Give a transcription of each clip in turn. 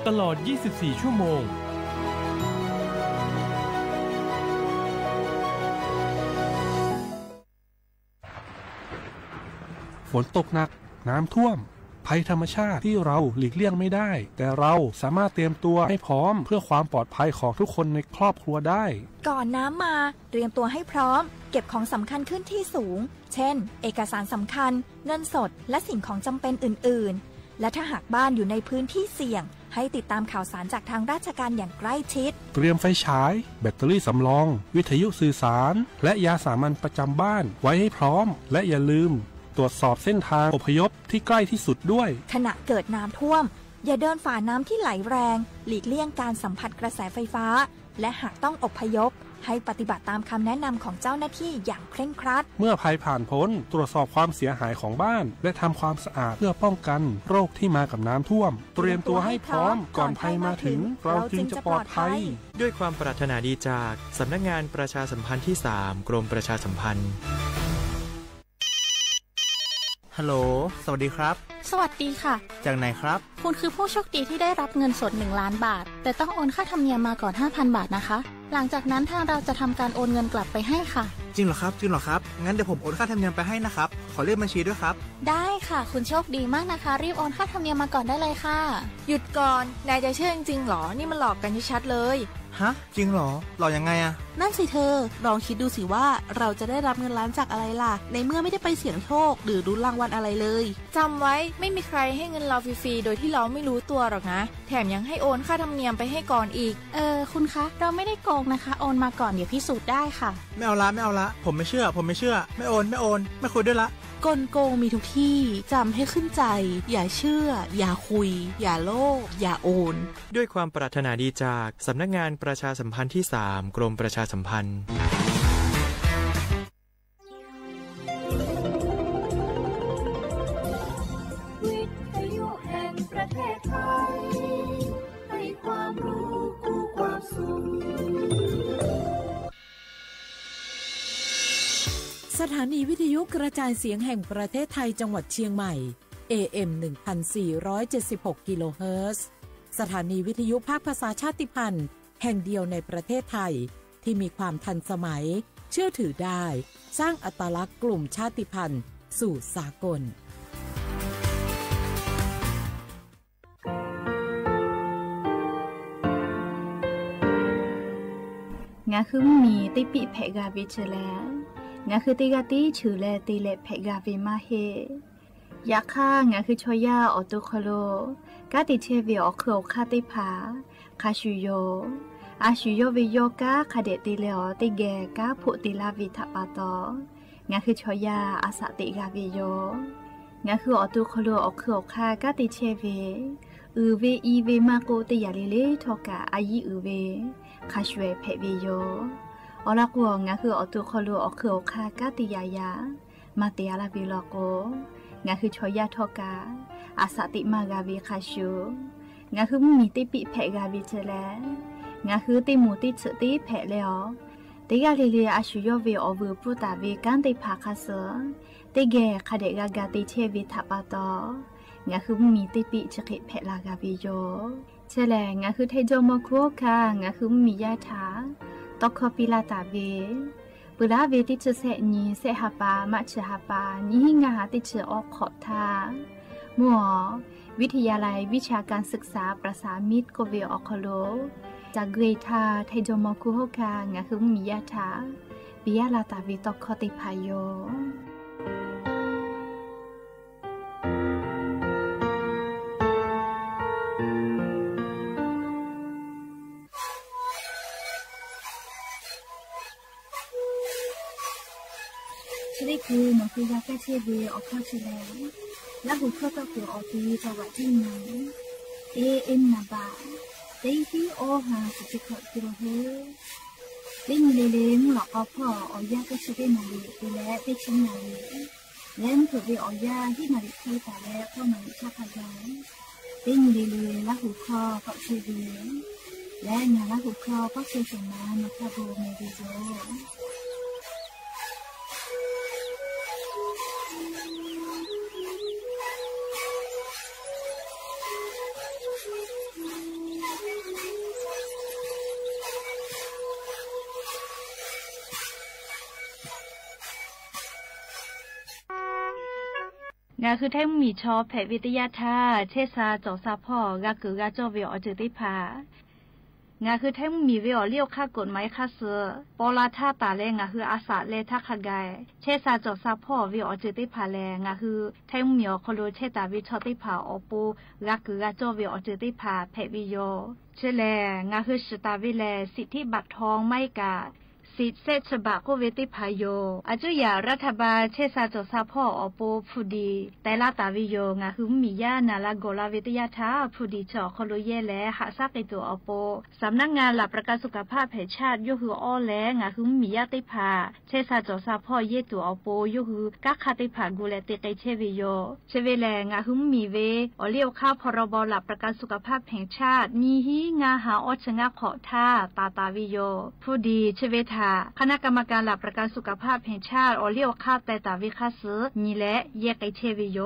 ตลอด 24 ชั่วโมงฝนตกหนักน้ำท่วมภัยธรรมชาติที่เราหลีกเลี่ยงไม่ได้แต่เราสามารถเตรียมตัวให้พร้อมเพื่อความปลอดภัยของทุกคนในครอบครัวได้ก่อนน้ำมาเตรียมตัวให้พร้อมเก็บของสำคัญขึ้นที่สูงเช่นเอกสารสำคัญเงินสดและสิ่งของจำเป็นอื่นๆและถ้าหากบ้านอยู่ในพื้นที่เสี่ยงให้ติดตามข่าวสารจากทางราชการอย่างใกล้ชิดเตรียมไฟฉายแบตเตอรี่สำรองวิทยุสื่อสารและยาสามัญประจำบ้านไว้ให้พร้อมและอย่าลืมตรวจสอบเส้นทางอพยพที่ใกล้ที่สุดด้วยขณะเกิดน้ำท่วมอย่าเดินฝ่าน้ำที่ไหลแรงหลีกเลี่ยงการสัมผัสกระแสไฟฟ้าและหากต้องอพยพให้ปฏิบัติตามคำแนะนำของเจ้าหน้าที่อย่างเคร่งครัดเมื่อภัยผ่านพ้นตรวจสอบความเสียหายของบ้านและทำความสะอาดเพื่อป้องกันโรคที่มากับน้ำท่วมเตรียมตัวให้พร้อมก่อนภัยมาถึงเราจึงจะปลอดภัยด้วยความปรารถนาดีจากสำนักงานประชาสัมพันธ์ที่3กรมประชาสัมพันธ์ฮัลโหลสวัสดีครับสวัสดีค่ะจากไหนครับคุณคือผู้โชคดีที่ได้รับเงินสด1 ล้านบาทแต่ต้องโอนค่าธรรมเนียมมาก่อน 5,000 บาทนะคะหลังจากนั้นทางเราจะทำการโอนเงินกลับไปให้ค่ะจริงเหรอครับงั้นเดี๋ยวผมโอนค่าธรรมเนียมไปให้นะครับขอเลขบัญชีด้วยครับได้ค่ะคุณโชคดีมากนะคะรีบโอนค่าธรรมเนียมมาก่อนได้เลยค่ะหยุดก่อนนายจะเชื่อจริงหรอนี่มันหลอกกันชัดเลยฮะจริงหรอหลอกยังไงอะนั่นสิเธอลองคิดดูสิว่าเราจะได้รับเงินล้านจากอะไรล่ะในเมื่อไม่ได้ไปเสี่ยงโชคหรือลุ้นรางวัลอะไรเลยจำไว้ไม่มีใครให้เงินเราฟรีๆโดยที่เราไม่รู้ตัวหรอกนะแถมยังให้โอนค่าธรรมเนียมไปให้ก่อนอีกคุณคะเราไม่ได้โกงนะคะโอนมาก่อนเดี๋ยวพิสูจน์ได้ค่ะไม่เอาละผมไม่เชื่อไม่โอนไม่คุยด้วยละกลโกงมีทุกที่จำให้ขึ้นใจอย่าเชื่ออย่าคุยอย่าโลภอย่าโอนด้วยความปรารถนาดีจากสำนักงานประชาสัมพันธ์ที่3กรมประชาสัมพันธ์วิทยุแห่งประเทศไทยให้ความรู้คู่ความสุขสถานีวิทยุกระจายเสียงแห่งประเทศไทยจังหวัดเชียงใหม่ AM 1476 กิโลเฮิรตซ์สถานีวิทยุภาคภาษาชาติพันธุ์แห่งเดียวในประเทศไทยที่มีความทันสมัยเชื่อถือได้สร้างอัตลักษณ์กลุ่มชาติพันธุ์สู่สากลงาคือมีติปิเพกาวิเชลงาคือติกาติชูเลติเลเพกาวิมาเฮยาค่างาคือชอยาออตุคโลกาติเชวิออคือคาติผาคาชูโยอาชูโยวิโยกาคาเดติเลอติเกกาพุติลาวิทัปาโตงาคือชอยาอาสติกาวิโยงาคือออตุคโลออคือคากาติเชวิอือเวอีเวมาโกติยาลิเลทอกาอายีอือเวคาชเวเพวิโยอลักวงาคืออตุคลูอคือคากาติยายามาเตียลาบิลโกงาคือชอยาทอกาอาสติมากาวิคาชูงาคือมีติปิเพกาวิเจเลงาคือติมูติสติเพเลอติกาลิเลียอาชุยเวอวูปุตาเวกันติภาคาเสติเกคาเดกากาติเชวิทัปาโตงาคือมีติปิจคิเพลากาวิโยเชเลงาคือเทโจโมโคคางาคือมียาถาตอกปิลาตาเวปุระเวติเชเสนีเสหปามัชหปานิหิงาติเชออกขอทามัววิทยาลัยวิชาการศึกษาประสานมิตรโกเวออคโลจากเกรทาไทโจมคุโฮคางาคือมียาถาปิยาลาตาเวตอกคติพายโยนี่คือนกพิราบเชเวออกข้อเฉลยและหุบข้อตะเกียบออกที่จังหวัดที่ไหนAM นาบาเต็งที่โอหาสุจิขอกิโลเฮเต็งเลเลงหลอกเอาพ่อออยาก็ช่วยนาลีไปแล้วไปชิ้นนาลีและถูกไปออยาที่นาลีที่แต่แล้วก็นาลีชาพยองเต็งเลเลและหุบข้อก็เชเวและงานและหุบข้อก็เชยสมานมาคาโบเมดิโซ งาคือแท่งมีชอแผวิทยาท่าเชซาจอซาพ่อกากือกาโจเวอจือติพางาคือแท่งมีเวอเลี้ยวค่ากฎหมายค่าเสือปอลาท่าตาแลงาคืออาสาเลทักขกายเชซาจอซาพ่อเวอจือติพาแลงาคือแท่งมีอคโลเชตาวิชอติพาอปูกากือกาโจเวอจือติพาแผวิโยเชแลงาคือสตาวิแลสิทธิบัตรทองไม่กาสิทธิเศษฉบับโคเวติพายโยอาจุยารัฐบาลเชซาจอซาพ่ออโปฟูดีแต่ละตาวิโยงาคือมียานาลาโกลาวิทยาทาฟูดีจอคโลเยและหาซักไอตัวอโปสำนักงานหลักประกันสุขภาพแห่งชาติโยคืออ้อและงาคือมียาติพาเชซาจอซาพ่อเยตัวอโปโยคือกักคาติพากูเลติไกเชวิโยเชเวแลงาคือมีเวอเลี้ยวข้าพรบหลักประกันสุขภาพแห่งชาติมีฮีงาหาอชงะขอท่าตาวิโยฟูดีเชเวทาคณะกรรมการหลักประกันสุขภาพแห่งชาติอเลี้ยวค่าแต่ตาวิคาสือมีและแยกไอเชวิโย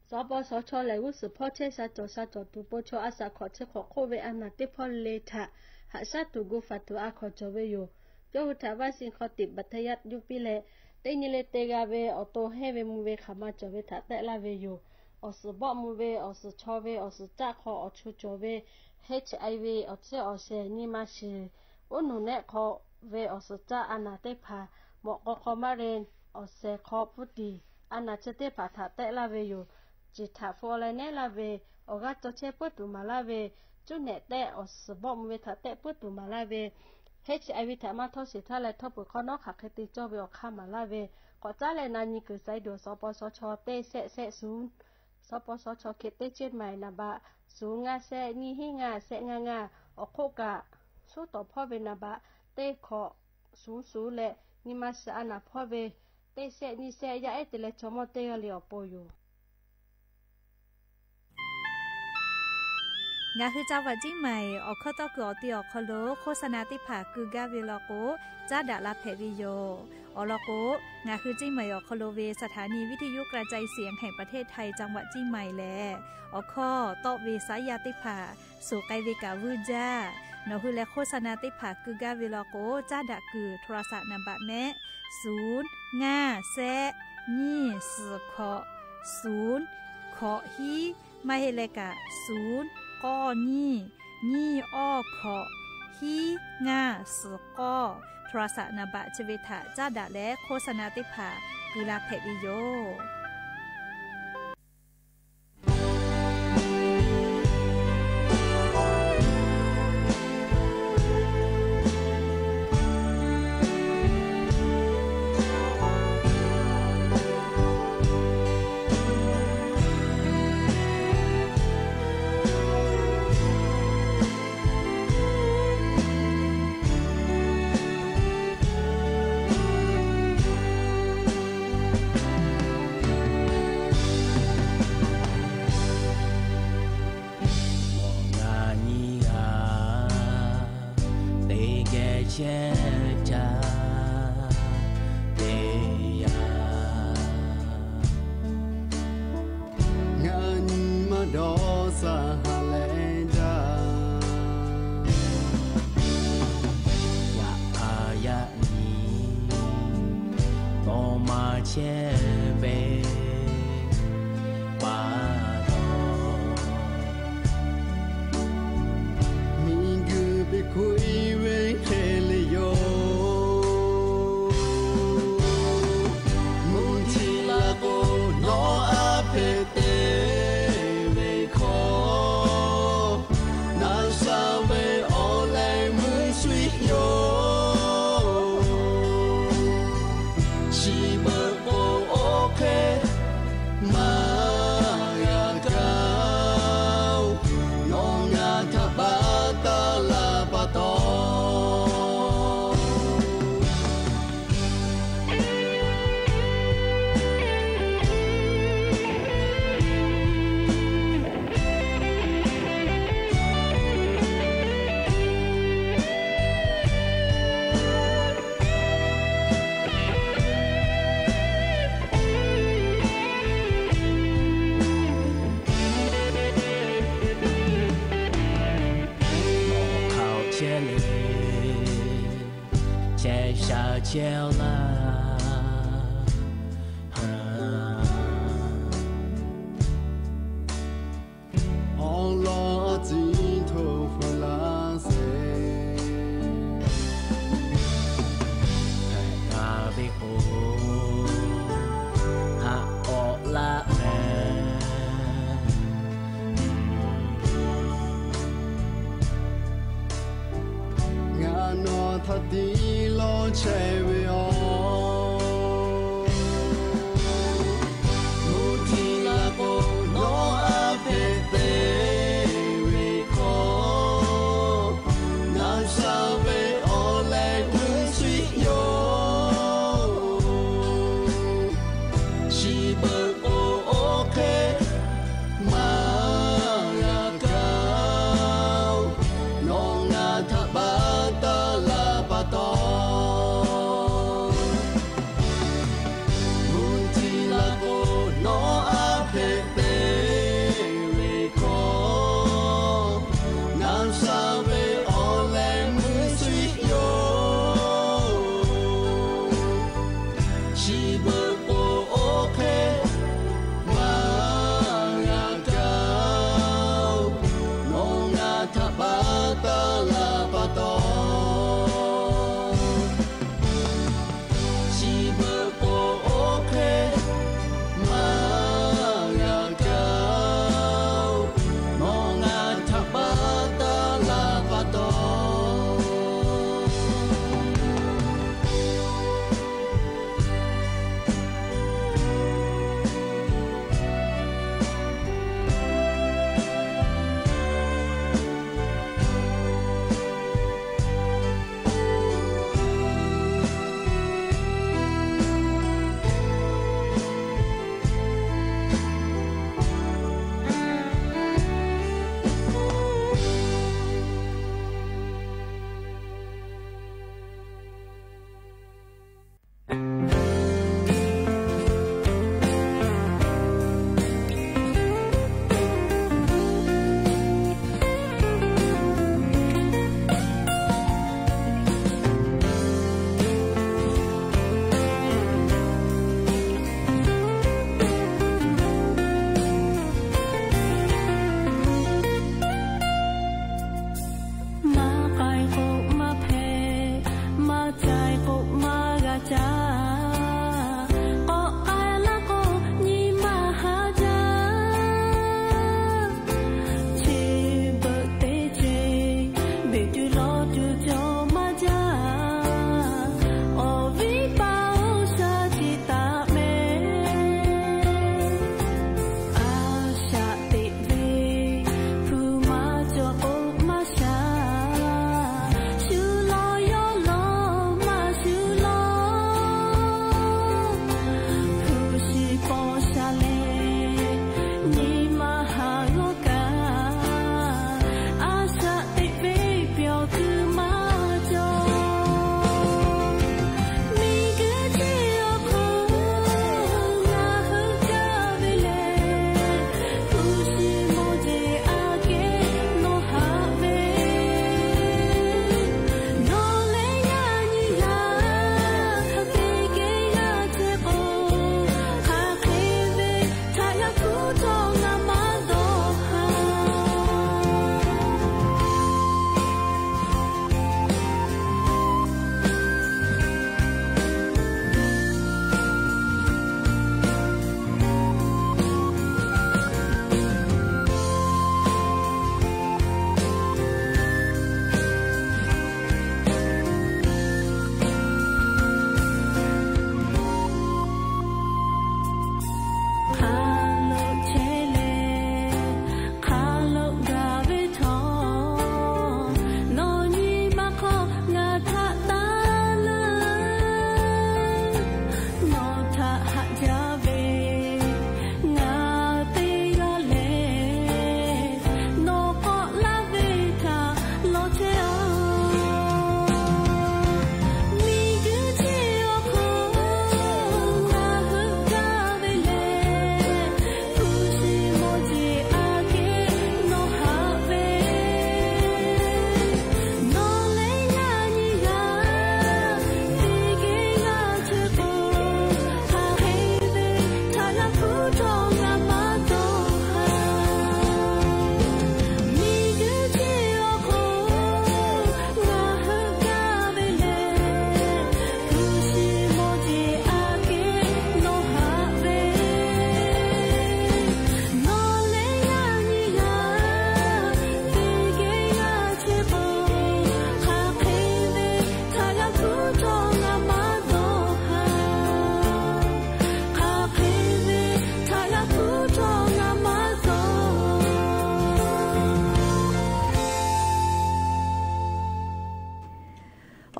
สปสชไหลวุฒิพ่อเชซาจอตุโปชอาสาขอเชขอโคเวอนาติพอเลทะหาซาตุกุฟัตุอาขอจเวโยโยหุทาวาสิงขอติบัทยัดยุปิเลเตนิเลเตกาเวอโตเฮเวมูเวขามาจเวทะแต่ลาเวโยอสบอมูเวอสชอเวอสจักขออชุจเว HIV อเจอเซนิมาเชโอนุเนขอเวอสจาอนาเตพาหมอกคอมาเรนอเซคอพุดีอนาเชเตพาทะแต่ลาเวโยจิตาฟอลเนลาเวออกาโตเชปุตุมาลาเวจุเนเตอสบอมเวทะเตปุตุมาลาเว HIV ทามาทอสิทาและทอปุคอนอขักคติจอเวอคามาลาเวกอจ้าและนานิคือไซโดสปสชเตเซศูนย์สปสชเขตเตเจียนใหม่นาบะสูงาเซนีฮิงาเซงางาอโคกะสู้ต่อพ่อเวนาบะเตขอสูและนิมาสอานาพ่อเวเตเซนิเซยาเอเตเลชมอเตยเลียวโปโยงาคือเจ้าวัดจิ้งใหม่ออกข้อต่อกือตีออกคโลโฆษณาติผาคือกาเวลโกจ้าดาลาเพวิโยอลโกงาคือจิ้งใหม่ออกคโลเวสถานีวิทยุกระจายเสียงแห่งประเทศไทยจังหวัดจิ้งใหม่แลออกข้อต่อเวสายาติผาสู่ไกเวกาวูจ้านอคือและโฆษณาติผาคือกาเวลโกจ้าดาคือโทรศัพท์นำบะแม่0 5 แซนี่สือขอ0ขอฮีไม่เฮเลกะ0ก้อนี่อ้อขอฮีงาสือก้อโทรศัพท์นำบะเจเวทะจ้าดาและโฆษณาติผาคือลาเพวิโย接下来 Nong na tabata la pato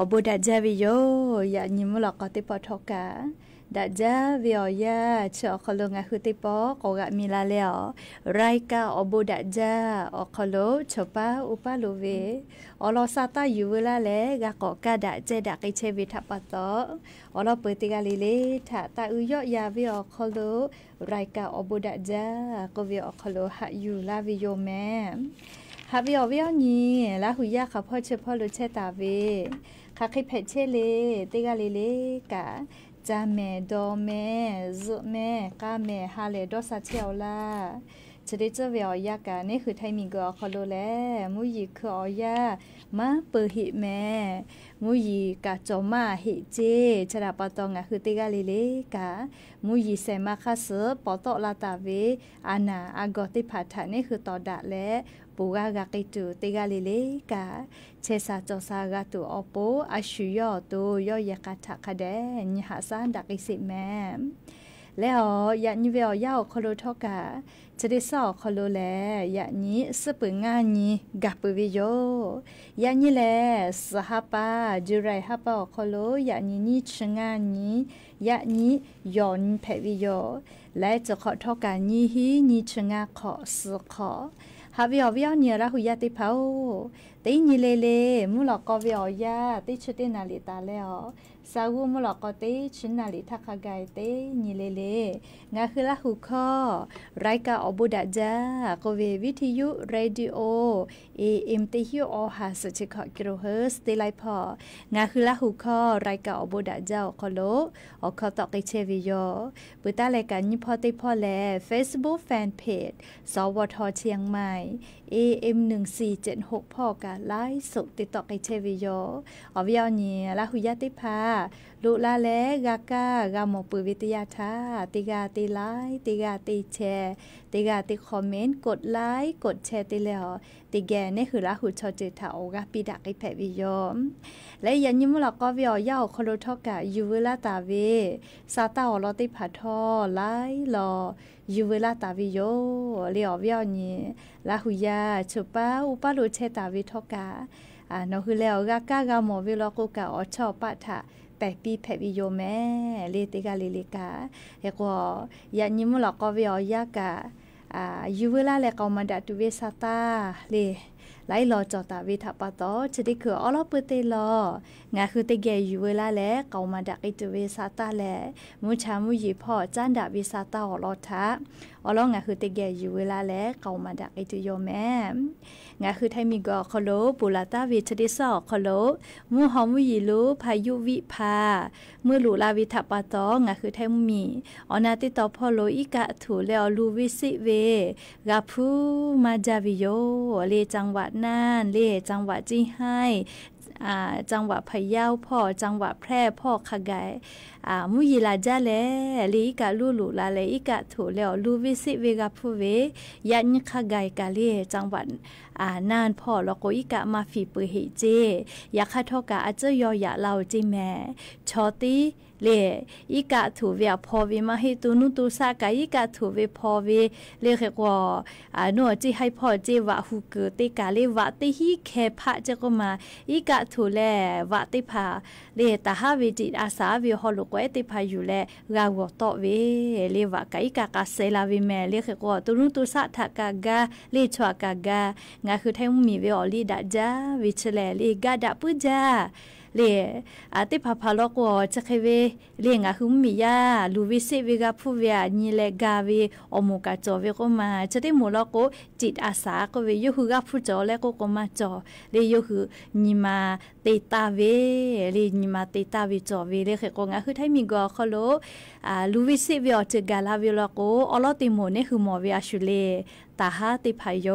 อบูดาจาวิโยยานิมุลกอติปอทกาดาจาวิโอยาเชอคโลงะคือติปอกอกะมิลาเลอไรกาอบูดาจาอคโลชปาอุปาโลเวอลอซาตายูเวลาเลกะกอกะดาเจดากิเชวิทัปปะตออลอเปติกาลิเลทะตาอุยอยาวิโอคโลไรกาอบูดาจากอวิโอคโลหะยูลาวิโยแมฮาวิโอวิโอนีลาหุยาคาพ่อเชพ่อโลเชตาเวคาคิเพเชเลติกาลิเลกะจาเมโดเมซุเมกาเมฮาเลดอซาเชียวลาจะได้เจอเวียยากานี่คือไทยมีกอคอโลแลมุยีคืออยามาเปอหิแมมุยีกาโจมาหิเจชราปตองะคือติกาลิเลกามุยีเซมาคาเซปอตอลาตาเวอานาอากอติพัทานี่คือตอดะและปูกากากิตูติกาลิเลกาเชซาโจซากาตูอโปอาชุยอตูยอยากาทะคาเดนิหาซานดักอิสิแมแล้วยะนิเวลยาวคโลทอกาจะได้สอคโลแลยะนี้สปึงานี้กัปวิโยยะนี้แลสหปาจุไรฮปาคโลยะนี้นิชงานี้ยะนี้ยอนเพวิโยและจะขอทอกานี้ฮีนิชงาขอสขอฮาวิโอวิโอเนียระหุยาติเผาตีนิเลเลมุลกอวิโอยาติชุตินาลิตาแล้วสาวมุลกอติชุนาลิทักไกตินิเลเลงาคือละหุคอไรกาอบูดาจากเววิทยุเรดิโอAM ติฮิโอหาสุชิคกิโลเฮิรตซ์ติไลพองาคือละหุคอไรกาอบูดาจาคอโลอคอตกิเชวิโยปุตาเลกันนิพอติพอแล Facebook Fan Page สวทเชียงใหม่ AM 1476พ่อกาไลฟ์สดติดต่อกิเชวิโยอวิยอนีละหุยาติพาลุลาเลกากากามอปืวิทยาทาติกาติไลค์ติกาติแชร์ติกาติคอมเมนต์กดไลค์กดแชร์ติแล้วติแกนี่คือละหุชอเจตาโอกาปิดักไอแพวิโยและยันยิมุลกอวิอยาคโลทอกะยูเวลาตาเวซาตาอลอติผาทอไลลอยูเวลาตาวิโยเลียววิอนีละหุยาชุปาอุปาลุเชตาวิทอกานอคือแล้วกากากามอวิลกุกะอชอปะทะแปปีแพวิโยแม่เลติกาลิลิกาเฮกว่ายันยิมุลกอวิอยากะยูเวลาเลกอมาดาตุเวซาตาเลไลลอจอตาวิทัปตอจะได้คืออลอเปเตลองาคือเตเกยูเวลาแลกอมาดากิตุเวซาตาแลมุชามุยีพ่อจันดาวิซาตาอลอทะอลองาคือเตเกยูเวลาแลกอมาดากิตุโยแม่งาคือไทมีกอคโลปุลาตาวิชดิสอคโลมูหอมุยีลูพายุวิภาเมื่อหลูลาวิทัปตองาคือไทมีอนาติตอพอโลอิกะถูเลอลูวิสิเวกาพูมาจาวิโยเลจังหวัดน่านเลจังหวัดจีให้จังหวัดพะเยาพ่อจังหวัดแพร่พ่อขะไกมุยีลาจาเลลีกะลูลาเลอิกะถูเลอลูวิสิเวกาพูเวยันขะไกกะเลจังหวัดนานพ่อแล้วก็อิกะมาฟีปือเฮเจยาคาทอกะอาเจยอยะเราจิแม่ชอติเลอีกะถูเวียพอวิมาให้ตูนุตูซากะอีกะถูเวพอเวเลเขกว่าโนจิให้พ่อเจวะฮูเกติกะเลวะติฮิแคพะเจก็มาอีกะถูแลวะติพาเลตาฮาเวจิอาสาเวฮอลกวยติพาอยู่แลกาวตอเวเลวะกะอีกะกะเซลาเวแม่เลเขกว่าตูนุตูซาทะกะกะเลชวกะกะงาคือไทมีเวอลีดะจาวิชแลเลกะดะปุจาเลติพาพาลอกวจะเคเวเลงาหุมมียาลูวิสิเวกาผู้เวียนีเลกาเวอมูกาจอเวก็มาจะได้หมูลอกจิตอาสาก็เวยูฮือกาผู้จอและก็มาจอเลยูฮือนิมาเตตาเวเลนิมาเตตาเวจอเวเลเขกงาคือไทมีกอคโลลูวิสิเวอจะกาลาเวลอกอลอติโมเนี่ยคือหมอเวอาชุเลตาฮาติพายโย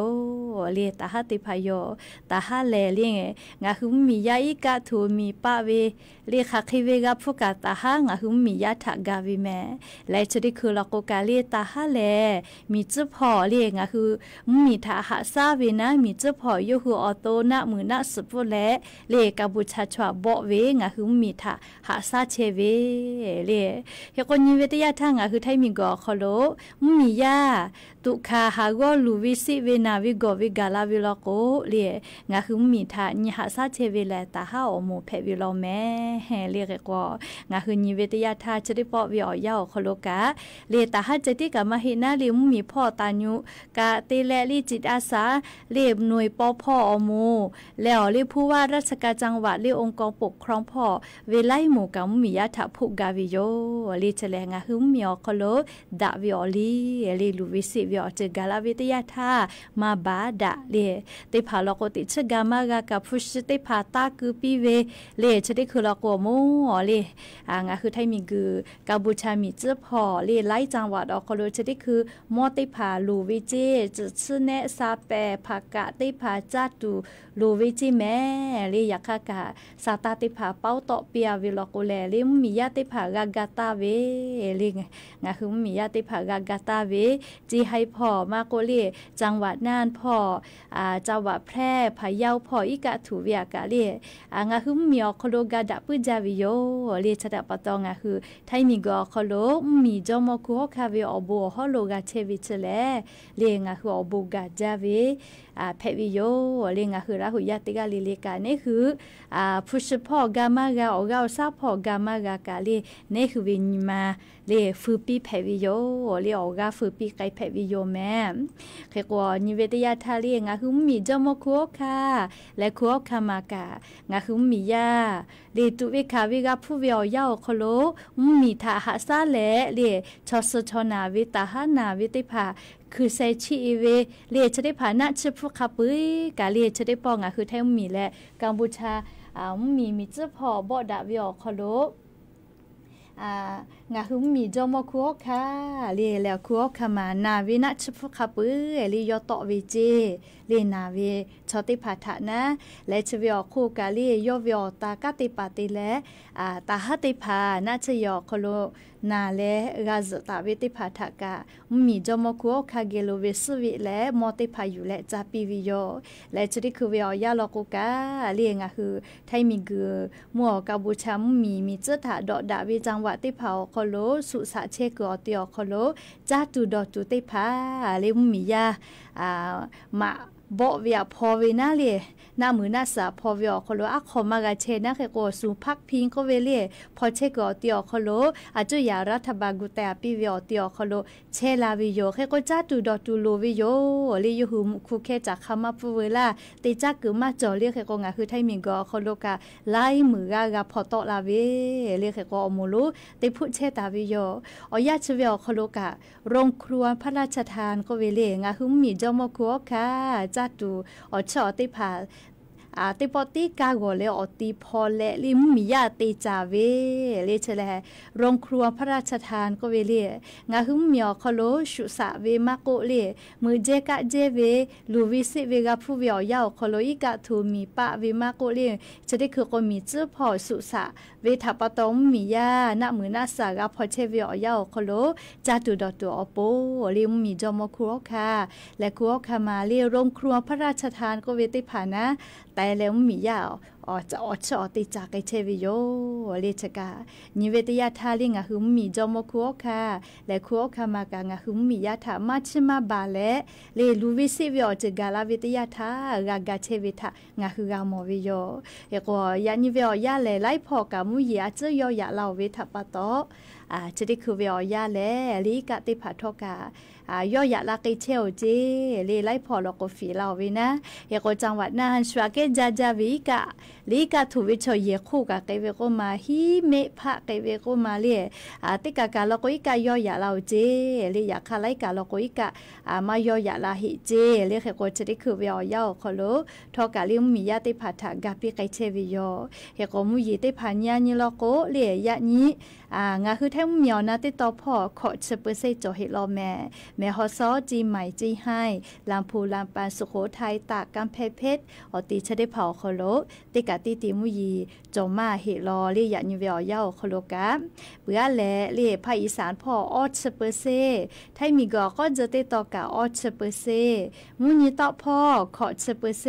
เลตาฮาติพายโยตาฮาเลเลงาหุมมียาอิกะทูมีปะเวเลคาคิเวกาพุกาตาฮางาหุมมียาทะกาวิแมและจะได้คือลอกกาเลตาฮาเลมีจุพอเลงาคือมีทาหะซาเวนะมีจุพอโยฮือออโตนะมือนะสุปุและเลกาบุชาชวบ่เวงาหุมมีทาหะซาเชเวเลเฮกอนิเวตยาทางาคือไทมีกอคโลมียาตุคาฮากอ ลูวิสิเวนาวิโกวิกาลาวิโลโกเลียงาคือมีทาญหาซาเชเวแลตาฮาอโมเพวิโลแมเฮเลียกกงาคือญิเวตยาทาจะได้ปอวิออยาคโลกาเลียตาฮาจะติกามาเฮนาลิมมีพ่อตาญุกาเตแลลิจิตอาสาเลียหน่วยปอพ่ออโมแล้วเลียผู้ว่าราชการจังหวัดเลียองค์กรปกครองพ่อเวไลหมู่กามียาทาพุกาวิโยเลียแฉลงาคือมีอคโลดาวิอลีเลียลูวิสิวิอเจกาลาวิตยาทามาบาดาเลียเตพาลโกติชกามากากับพุชเตพาตาคือปีเวเลียจะได้คือลโกโมเลียงาคือไทยมีกือกาบูชามีเจ้าพ่อเลียไล่จังหวัดอคโลจะได้คือมอติพาลูวิเจจะชื่อเนซาเปภากะติพาจัตุลูวิจิแม่เลียยักกะซาตาติพาเป้าตอเปียวิลโกแลเลียมียาติพากากาตาเวเลียงาคือมียาติพากากาตาเวจีให้พ่อมาโกเลียจังหวัดน่านพ่อจังหวัดแพร่พะเยาพ่ออีกะถูเวียกะเลียงาคือมีอคโลกาดะปุจาวิโยเลียชะดะปะตองาคือไทยมีกอคโลมีจอมคุคาเวอโบฮอโลกาเชวิเชเลเลียงาคืออโบกาจาเวเพวิโยเลียงาคือราหุยาติกาลิเลกานี่คือพุชพ่อกามากาออกาซาพ่อกามากากาลีนี่คือวิญมาเลียฟืปีเพวิโยเลียออกาฟืปีไกเพวิโยแม่เขกว่านิเวตยาทาเลียงาคือมีจอมคุคาและคุคามากางาคือมียาเลียตุเวคาวิกาผู้เวียวยาคโลมีทาหาซาเลเลียชอสชนาวิตาหานาวิติภาคือเซชิเวเลียจะได้ผ่านนะชื่อพวกขับปุ้ยกาเลียจะได้ปองคือไทยมีและกัมพูชามีเจ้าพ่อบ่ดาวิอคโลงาคือมีจอมคุกค่ะเลียแล้วคุกขามานาวินะชิฟุขับปื้อเลียตอวิเจเลียนาวิชอติพัฒนะและชวิอคู่กาเลียยอวิอตากาติปาติและตาหัติพานาชยอคโลนาและกาซตาวิติพัฒกามีจอมคุกค่ะเกโลเวสวิและมอติพาอยู่และจาปิวิโยและชดิคือวิอยาลกุกาเลียงาคือไทยมีกือมัวกาบูชามมีเจถาดอดาวิจังหวัดติเผาคโลสุสะเชกอติอคโลจาตุดอตุติพาเลมียามาบ่เวียพอเวนาเลนามือนาสาพอเวียคโลอะขอมากาเชนะเขโกสุพักพิงก็เวเลพอเชกอติอคโลอาจุยารัฐบาลกุแต่ปิเวียติอคโลเชลาวิโยเขโกจาตุดอตุโลวิโยเลยูหุมคุเคจากคำมาปูเวลาติจักกือมาจ่อเรียกเขโกงาคือไทยมิงกอคโลกาไล่มือกากาพอตอลาเวเรียกเขโกอมูลุติพุเชตาวิโยอยาชเวียคโลกาโรงครัวพระราชทานก็เวเลงาคือมีจอมคัวค่ะจัตุอชอติพาติปอติกาโกเลอติพอเลลิมมียาติจาเวเลเชลโรงครัวพระราชทานก็เวเลงาหึมมีอคโลชุสะเวมาโกเลมือเจกะเจเวลูวิสิเวกาผู้เวียวยาวคโลอิกะทูมีปะเวมาโกเลจะได้คือก็มีเจ้าพ่อสุสะเวทัปตมมียาณมือนาสากาพอเชเวียวยาวคโลจาตุดอตัวอโปลิมมีจอมครัวค่ะและครัวค่ะมาเรียโรงครัวพระราชทานก็เวติผานะแต่แล้วมียาวจะชอติจากไอเชวิโยเลชกานิเวตยาทาลิงะหุมมีจอมคัวค่ะและคัวค่ะมากางะหุมมียาถามาชิมาบาเลเลลูวิสิวิอจกาลาวิตยาทากากาเชวิทางะคือกามอวิโยเอโกยานิเวอยาเลไลพอกามุยาเจยอยาลาเวทปะโตจะได้คือวิอยาเลลิกะติภาทกายอยาลากิเชลเจเลไลพอลโกฟีลาวินะเอโกจังหวัดน่านสวาเกจาจาวิกะลิกาถูวิชเยคู่กะเกเวโกมาฮิเมพะเกเวโกมาเลติกากาลโกอิกายอยาลาเจเลยาคาไลกาลโกอิกะมายอยาลาหิเจเลเขโกจะได้คือวิอยาคโลทอกาลิมมียาติภาทากาปิไกเชวิโยเฮโกมุยติพันญานิโลโกเลยะนี้งาคือแท้มีอนาติตอพ่อขอเชเปเซจเฮลอแม่ฮอซอจีใหม่จีให้ลำพูลำปานสุโขทัยตากกำแพเพชรอติชะได้เผาคโลติกาติติมุยีจอมาเฮลอเลียนิเวอยาคโลกาเบื่อแลเลียภาคอีสานพ่อออเชเปเซไทยมีก็จะติตอกาออเชเปเซมุนีตอพ่อขอเชเปเซ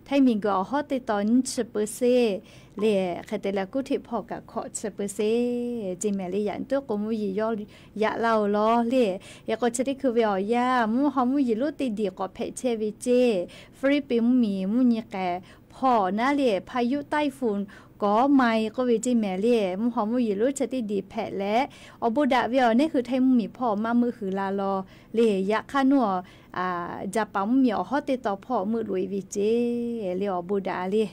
ไทยมีก็ฮอติตอนเชเปเซ เล่คแต่ละกูที่พอกับขอเสเปเซจิแม่เลยยันตัวก็มูยย่อยะเล่าล้อเล่ยก็จะได้คือเวียยามูหอมูยลุติดีก็เพเชวิเจฟรีปิมมีมูนี่แกพอนะเล่พายุไต้ฝุ่นก็ไม่ก็วิจิแม่เล่มูหอมูยลุจะได้ดีแผะและอบุดาเวียนี่คือไทยมูมีพ่อมามือคือลาลอเล่ยะข้านัวจะปั๊มมีฮอติต่อพ่อมือลุยวิเจเล่อบุดาเล่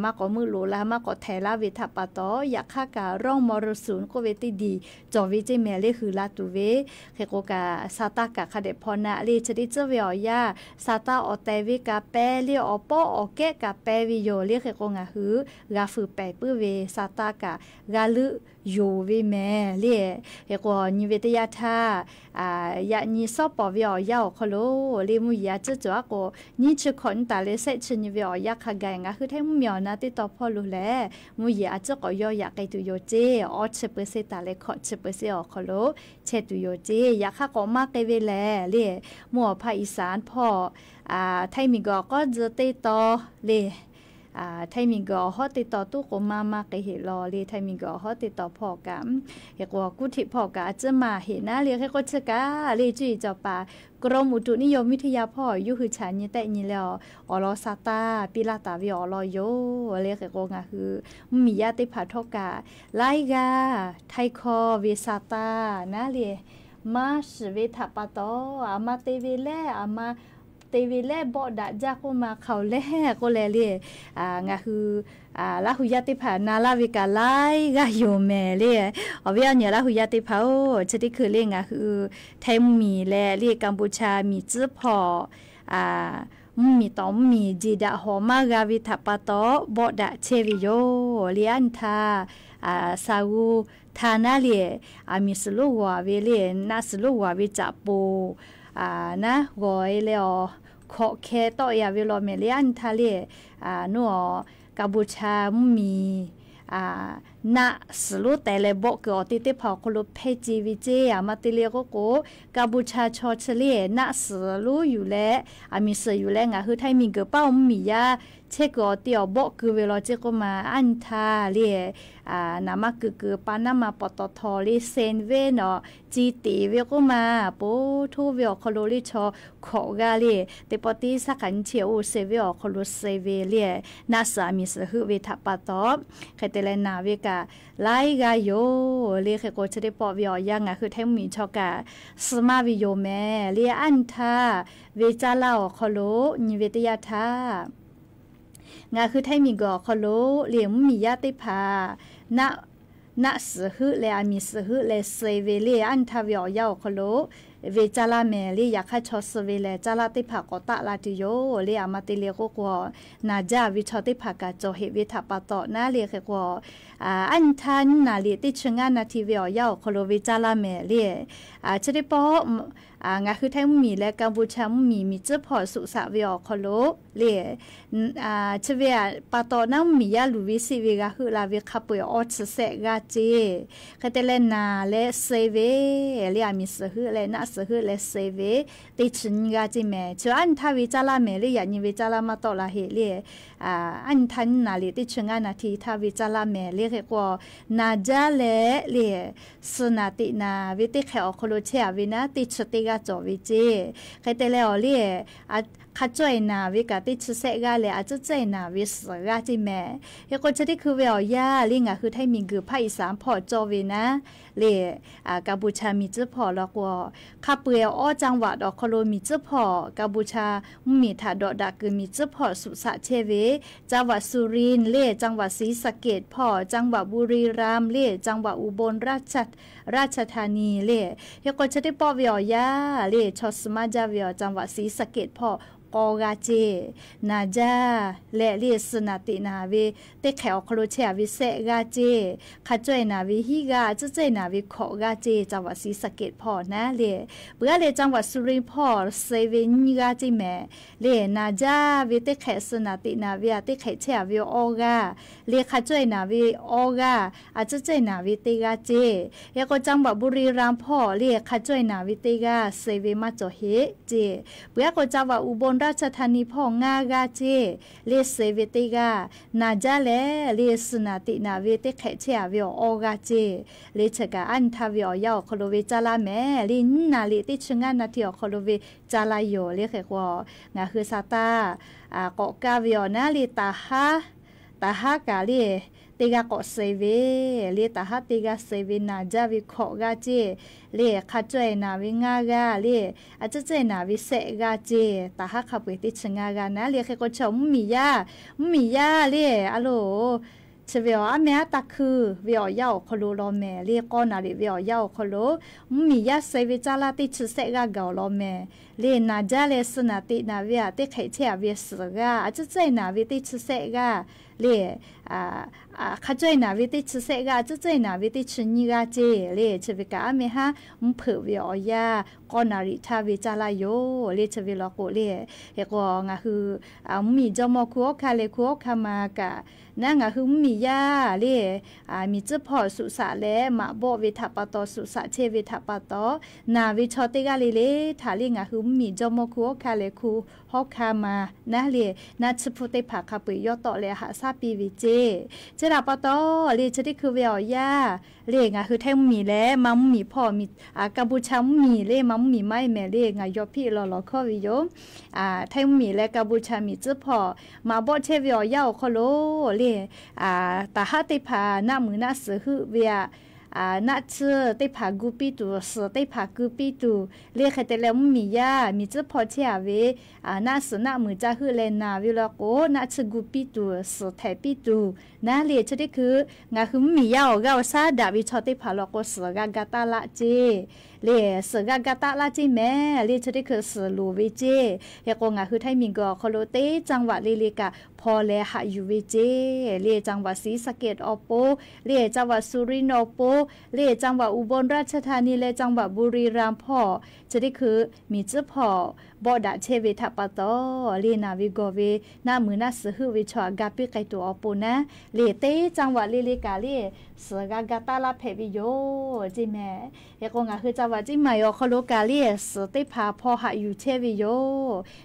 มาก็มือหลูละมาก็แทลาเวทัปตออยากฆ่าการ่องมรสุนก็เวติดีจอวิจิแม่เลคือลาตุเวเฮโกกาซาตากะคาเดพอนะเลชดิเจเวียาซาตาออเตวิกาเปเลออปออเกกาเปวิโยเลเฮโกงาหือกาฟือเปปื้อเวซาตากะกาลึโยวิแม่เลเฮโกนิเวตยาทายะนิซอปอเวียยาคโลเลมุยาจะจัวโกนิชคอนตาเลเซชนิเวียาคาไกงาคือเทมุนาติต่อพอรู้แล้วมูยอาจจะก็ย่ออยากไกตุโยเจออชเปเซตาเลขอชเปเซอคโลเชตุโยเจอยากข้าก็มากไกเวแลเล่มัวภาคอีสานพ่อไทยมีก็จะติต่อเล่ไทยมีก็ฮอติต่อตู้ก็มาไกเฮลอเล่ไทยมีก็ฮอติต่อพ่อกันเฮกว่ากุฏิพ่อก็จะมาเห็นนะเรียกให้ก็ชะกาเล่จุยเจ้าป่ากรมอุตุนิยมวิทยาพ่ออยู่คือฉันนี่แต่นี่แล้วอลอซาตาปิลาตาวิอลอยโยเรียกก็งาคือมีญาติผาทกาไลกาไทคอเวซาตานะเรียมาสเวทัปตออามาเตเวแลอามาเตวิเล่บอดะจากก็มาเขาแล่ก็แลเล่งาคือลาหุยาติผานาลาวิกาไลกาโยเมเล่อเวียเนี่ยลาหุยาติผาชะติคือเล่งาคือไทยมีแลเล่กัมพูชามีจื้อพอมีตอมมีจีดะหอมากาวิทัปตอบอดะเชวิโยเลียนทาซาอูทานาเล่มีสโลวาเวเล่นาสโลวาวิจับปูนะกอยแล้วขอแค่ต่อยาเวลาเมลียนทะเลนัวกัมพูชามีนะสรุแต่เลยบอกก็ติดพอคนรู้เพจีวิเจมาติเลียก็กัมพูชาชอเฉลี่ยนะสรุอยู่แล้วมีสอยู่แล้วคือไทยมีเกือบเป้ามียาเช็คก็เตียวบอกคือเวลาเจก็มาอันทาเลียนามาคือปานามาปตทลิเซนเวเนาะจีตีเวก็มาปูทูเวคโลลิชอขอกาเลียแต่ปฏิสักขันเชียวเซเวคโลเซเวเลียนาสามีสหือเวทัปตอบใครแต่ละนาเวกาไลกาโยเลียก็จะได้ปอวิอยังคือแท้มีชอกาสมาวิโยแม่เลียอันทาเวจาลาคโลนิเวตยาทางาคือไทยมีก็คโลเหลี่ยมมีญาติพาณสหือและมีสหือและเซเวเลอันทาวิอยาคโลเวจาลาเมลีอยากให้ชอสเวเลจาลาติภากตะลาติโยเลียมาติเลียก็กว่านาจาวิชอติภากาโจเฮวิทัปตอนาเลียกว่าอันทันนาเลียติชงานาทีวิอยาคโลเวจาลาเมเลียจะได้ปองาคือไทยมีและกัมพูชามีเจ้าพอสุสาวิอคโลเลียเชเวียปาตอน้ำมียาลูวิสิวิกาคือลาวิคาปุยออสเซกาเจคาเตเลนาและเซเวเลียมีสหือและนาสหือและเซเวติชนกาจิเมชอันทาวิจาลาเมเลียนิวิจาลามาตอลาเฮเลียอันทันนาลีติชงานาทีทาวิจาลาเมเลียกว่านาจาเลเลียสนาตินาวิติเขอคโลเชอวินาติชติกาจอวิเจใครแต่แล้วเลียข้าจ่อยนาวิกาติชเสกาเลยอาจจะใจนาวิสกาจิแม่ยก็จะได้คือเวียยาลิงคือไทยมีคือภาคอีสานพอจอวินะเลยกัมพูชามีเจ้าพอแล้วก็ข้าเปื่อยอ้อจังหวัดอคโลมีเจ้าพอกัมพูชามีถาดอกดักคือมีเจ้าพอสุสะเชเวจังหวัดสุรินทร์เล่จังหวัดศรีสะเกษพอจังหวัดบุรีรัมย์เล่จังหวัดอุบลราชธานีเล่ยก็จะได้ปอเวียยาเล่ชอสมาจาเวียจังหวัดศรีสะเกษพอกอกาเจนาจาและเลียสนาตินาเวเตแขวคโลเชวิเซกาเจข้าจ่อยนาวิฮิกาจะใจนาวิขอกาเจจังหวัดศรีสะเกษพอนะเล่เบื่อเลยจังหวัดสุรินทร์พอเซเวนิกาจิแม่เล่นาจาวิเตแขสนาตินาวิเตแขเชวิโอกาเล่ข้าจ่อยนาวิโอกาอาจจะใจนาวิเตกาเจยก็จังหวัดบุรีรัมย์พอเล่ข้าจ่อยนาวิเตกาเซเวมาโจเฮเจเบื่อก็จังหวัดอุบล ราชธานีพ่องากาเจเลเซเวติกานาจาเลเลสนาตินาเวติแขเชียวิโออกาเจเลชกาอันทาวิโอยาคโลเวจาลาแมลินนาลิติชงานาทิโอคโลเวจาลาโยเลเขกว่างาคือซาตาเกาะกาวิโอนาลิตาฮากาลีติกาเกาะเซเวลีตาฮัติกาเซเวนาจาวิโคกาเจลีขัดใจนาวิงากาลีอาจจะใจนาวิเซกาเจตาฮักขับไปติชงากานะลีแค่ก็ชมมียาลีอะโลเชเวออาเมตาคือวิอยาคโลโลเมลีกอนาลีวิอยาคโลมียาเซวิจาลาติชเซกากาโลเมลีนาจาเลสนาตินาวิอาติไขเชียวิสกาอาจจะใจนาวิติชเซกาลีขัดใจนาวิติชเซกาจะใจนาวิติชนิกาเจลีเชวิกาเมฮะเผือวิอยากอนาริทาวิจาลาโยลีเชวิลโกลีเฮกงาคือมีจอมคุโอคาเลคุโอคามากะนางคือมียาเลมีเจ้าพ่อสุสะแลมาโบวิทัปตสุสะเชวิทัปตนาวิชอติกาเลทาลิงคือมีจอมคุโอคาเลคุฮอกคามานะเลนาชพุติภาคาปุยอตเลหาซาปีวิเจเจราปตเลจะได้คือเวียยาเลงคือแทงมีแลมัมมีพ่อมีกัมพูชามีเลมัมมีไม่แม่เลงยอพี่ลอข้อวิโยแทงมีและกัมพูชามีเจ้าพ่อมาโบเชเวียาคโลเลตาฮัติพาหน้ามือหน้าเสือหือเวียนัดเชื่อได้ผ่ากูปีตูเสือได้ผ่ากูปีตูเรียกใครแต่แล้วมียามีเจ้าพอเชียเวหน้าเสือหน้ามือจะหือเลนาวิลโกนัดเชื่อกูปีตูเสือแถปีตูนะเรียกจะได้คืองาคือมียาออกาซาดาวิชอได้ผ่าลโกเสือกากาตาละเจเรียเสือกากาตาละเจแม่เรียกจะได้คือเสือลูวิเจเรียกงาคือไทยมิงกอโคโลเตจังหวัดลิลิกาพอเลหะยูวิเจเรียจังหวัดศรีสะเกษอโปเรียจังหวัดสุรินทร์อโปเรียจังหวัดอุบลราชธานีและจังหวัดบุรีรัมย์พ่อจะได้คือมีเจ้าพ่อบอดาเชเวทัปตอเรียนาวิโกเวหน้ามือหน้าสือหือวิชอกาปิไกตัวอโปนะเรียเตจังหวัดลิลิกาเรียเสือกากาตาลาเพวิโยจิแม่เฮกงาคือจังหวัดจิมายอคโลกาเรียเสือติพาพ่อหาอยู่เชวิโย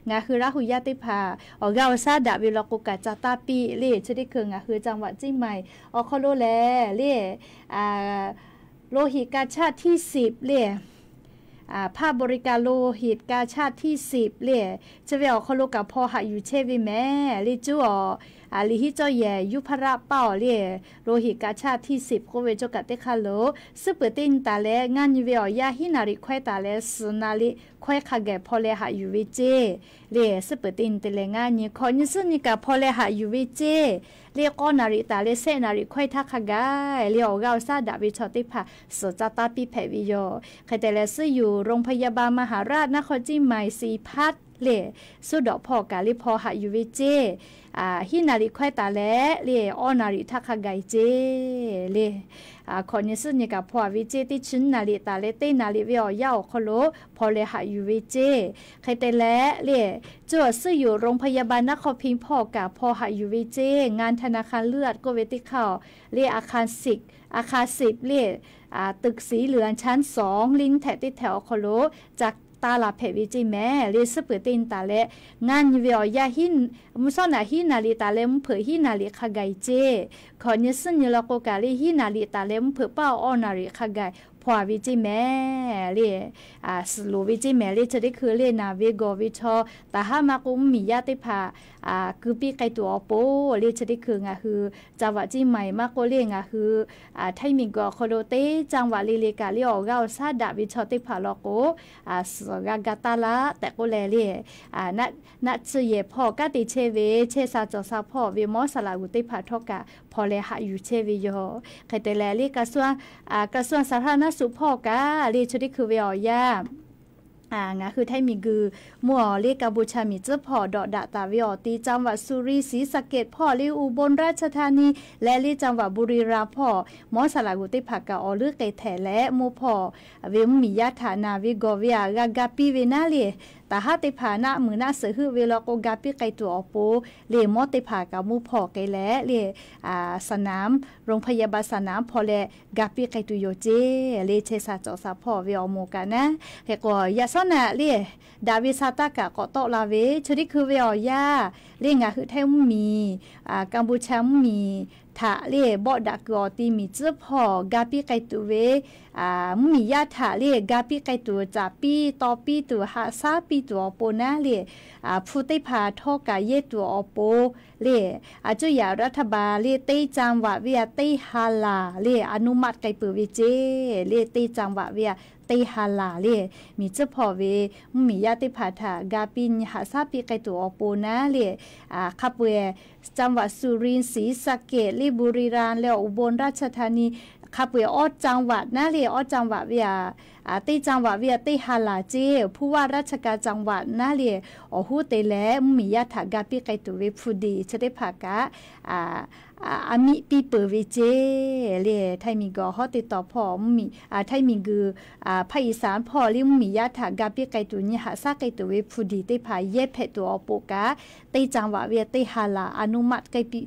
งาคือราหุยาติพาออกาซาดาวิลโกกาจาตาปีเรียจะได้คืองาคือจังหวัดจิมายอคโลแลเรียโลหิตกาชาติที่10เรียภาพบริการโลหิตกาชาติที่10เรียจะไปออกคโลกับพ่อหาอยู่เชวิแม่ลิจูลิฮิเจ้าแย่ยุพระเป้าเรียโลหิตกาชาติที่10โคเวจกัตเตคาโลซึเปตินตาเลงานยูเวียยาฮินาริควายตาเลสนาลิควายขะแกพอเลหายูวิเจเรียซึเปตินตะเลงานนี้คอนิซึนิกาพอเลหายูวิเจเรียกอนาริตาเลเซนาริควายทักขะกายเรียกเอาซาดาวิชอติพาสจาตาปีเพวิโยใครแต่ละซึอยู่โรงพยาบาลมหาราชนครจิมายสีพัดเล่สุดอกพอกาลิพอหายูวิเจฮินาริควายตาเลเล่ออนาริทักขะกายเจเล่คอนิซึนิกาพอวิเจติชินนาริตาเลเตนาริวิอยาคโลพอเลหายูวิเจใครแต่ละเล่จวดซึอยู่โรงพยาบาลนครพิงพอกาพอหายูวิเจงานธนาคารเลือดก็เวติเข้าเล่อาคาร10เล่ตึกสีเหลืองชั้น2ลิงแถติแถวคโลจากตาลาเพวิจิแม่เรสเปตินตาเลงานเวียยาหินมุสนาหินาลิตาเลมเผยหินาลิขกายเจขอนิสัญญาโกกาลิหินาลิตาเลมเผยเป้าออนาริขกายพอวิจิแม่เรสโลวิจิแม่เรจะได้คือเรนาวิโกวิชอตาหามากุมมียาติพาคือปีไกตัวโปเรจะได้คืองาคือจังหวัดจิใหม่มากโกเรงาคือไทยมิงกอโคโดเตจังหวัดลิเลกาลิออกาซาดาวิชอติพาโลโกสกากาตาละแต่ก็แลเรนัดเสียพ่อกาติเชเวเชซาจอซาพ่อเวมอสลาวุติพาทกาพอเลหาอยู่เชวิโยใครแต่แลเรกระทรวงสาธารณสุขพ่อกาเรชดิคือเวียยางาคือไทยมีกือมัวเรียกกัมพูชามีเจ้าพ่อดอดาตาวิอตีจังหวัดสุริศรีสะเกษพ่อเรียอุบลราชธานีและเรียจังหวัดบุรีรัมย์พ่อมอสลากุติภากาอลือไก่แถและโมพ่อเวมมียาฐานาวิโกเวียกากาปีเวนาเล ตาหาติผาหน้ามือหน้าเสือหือเวลาโกกาปิไกตัวอปูเลมอติผากับมูพอไกแลเลสนามโรงพยาบาลสนามพอแลกาปิไกตุโยเจเลเชซาจอซาพอเวอโมกันนะเฮก็ยาซอนะเลดาวิซาตากะก็ตอลาเวชดิคือเวอยาเลงาคือไทยมีกัมพูชามีถาเลบ่ดักกอตีมีจื้อพอกาปิไกตุเวมียาถาเลกาปิไกตุจาปีตอปีตัวหาซาปีตัวโปนะเลผู้ได้พาทอกาเยตัวอโปเลจุยารัฐบาลเลเตจังหวะเวียเตฮาลาเลอนุมัติไกเปวิเจเลเตจังหวะเวียเตฮาลาเลมีเจ้าพ่อเวมียาติพาถากาปินหาซาปีไกตัวอโปนะเลขับเวจังหวัดสุรินทร์ศรีสะเกษบุรีรัมย์แล้วอุบลราชธานีขับเวออจังหวัดนะเลออจังหวัดเวียตีจังหวัดเวียตีฮาลาเจผู้ว่าราชการจังหวัดนาเลียหูเตแลมียาถากาปิไกตุเวฟูดีจะได้ผากะอามิปีเปเวเจเลไทยมีกอฮอติดต่อพ่อมีไทยมีกือภาคอีสานพ่อลิมียาถากาปิไกตุนี่หาซาไกตุเวฟูดีได้ผาเย็บเพตัวอโปกะตีจังหวัดเวียตีฮาลาอนุมัติไกปี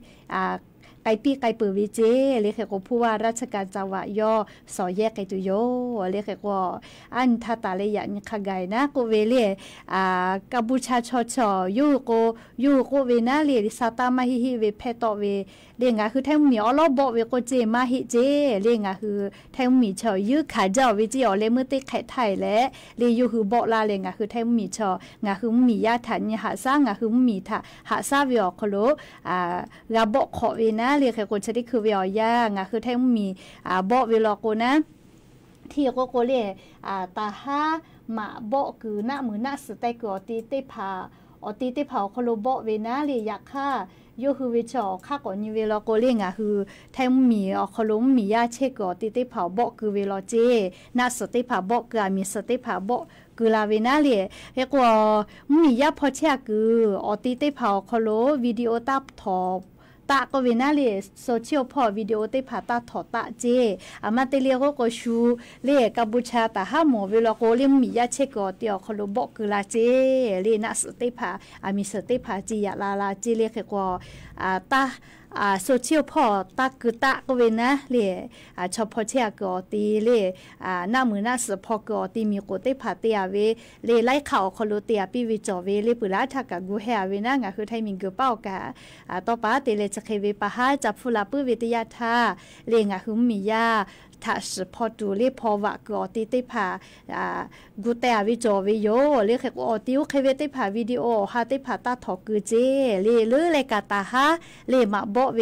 ไกปีไกเปวิเจเรียกก็ผู้ว่าราชการจังหวัดย่อสอแยกไกตุโยเรียกก็อันทาตาเลยยันขะไกนะก็เวเลกัมพูชาชอยูโกเวนะเลซาตามาฮิเวเพตอเวเรียงคือแทงมีอลอบอกเวก็เจมาฮิเจเรียงคือแทงมีชอยื้อขาเจ้าวิจิอเลมือติไข่ไทยและเรียยูคือบอกลาเรียงคือแทงมีชองาคือมีญาติญาหาซางาคือมีทะหาซาวิอคโลกาบอกขอเวนะเรียกคนชนิดคือเวียย่างคือแทงมีบอกเวลาโกนะที่ก็โกเรียตาฮามาบอกคือหน้ามือหน้าสเตกอตีเตผาตีเตผาคโลบอกเวนะเรียอยากฆ่าโยคือวิชอค่าก่อนนี้เวลาโกเรียงคือแทงมีคโลมียาเชกอตีเตผาบอกคือเวลาเจหน้าสเตผาบอกคือมีสเตผาบอกคือลาเวนะเรียเรียกว่ามียาพอเชื่อคือตีเตผาคโลวิดีโอตับทอตาก็เวน่าเลยโซเชียลพอวิดีโอเตผ่าตาถอดตาเจอามาเตเลียก็ชูเล่กัมพูชาตาห้าหมอเวลาโกเลี้ยงมียาเชกอเตียวเขาลบอกคือลาเจเล่นัสเตผ่ามีสเตผ่าจียาลาเจเลียกว่าตาโซเชียลพอตาคือตาก็เวนะเล่ชอบพอเชียกอตีเล่หน้ามือหน้าสพอกอตีมีโกเตผ่าเตียเวเล่ไล่ข่าวเขาโลเตียปีวิจอเวเล่ปุระทักกะกูแฮเวนะงาคือไทยมิงเกเป้ากะต่อป้าเตเลจะเคเวปะฮาจับฟุลาปื้วิทยาธาเล่งาคือมียาถ้าสพอดูเลพอวะกอติเตผากูแต่วิจอวิโยเลขกอติวเคเวเตผาวิดีโอฮาเตผาตาถอกือเจเลลือเลกาตาฮาเลมาบ่เว